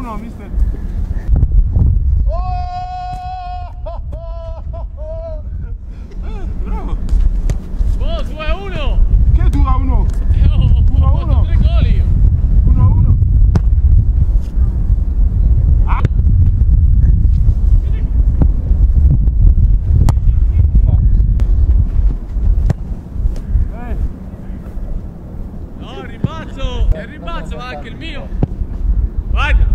1, mister. Bravo. Oh, 2-1. Che 2-1? Ho fatto 3 gol io. 1-1. Ah. No, il rimbalzo va anche il mio. Guarda.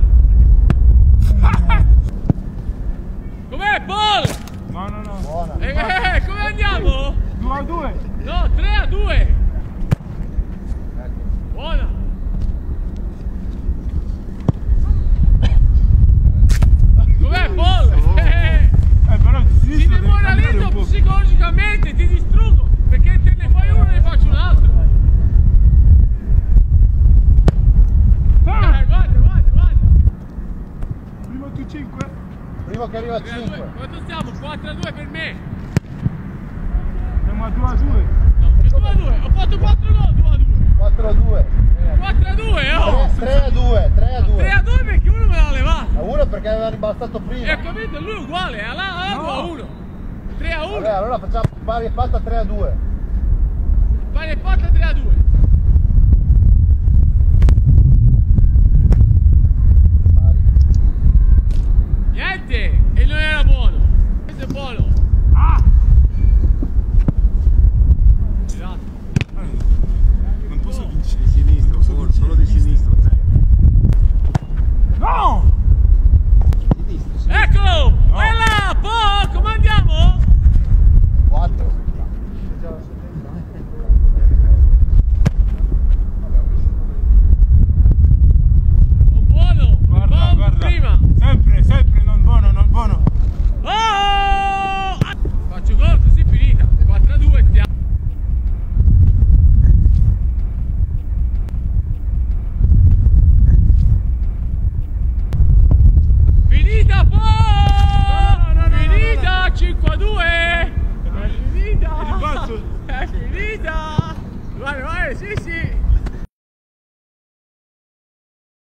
Com'è, Paul? No, no, no. Buona. Come andiamo? 2-2. No, 3-2. Buona. Com'è, Paul? Però Ti demoralizzo psicologicamente, ti distruggo, perché te ne fai uno e ne faccio un altro. Guarda. Primo tu 5. Primo che arriva a 3-2. 5. Quanto stiamo? 4-2 per me. Siamo a 2-2. No, 2-2. Ho fatto 4 gol, 2-2. 4-2. 4-2, oh. 3-2. 3-2 perché uno me l'ha levato. A 1 perché aveva rimbalzato E prima. ho capito, lui è uguale, là No. 2-1. 3-1. Vabbè, allora facciamo pari e fatta 3-2. Pari e patta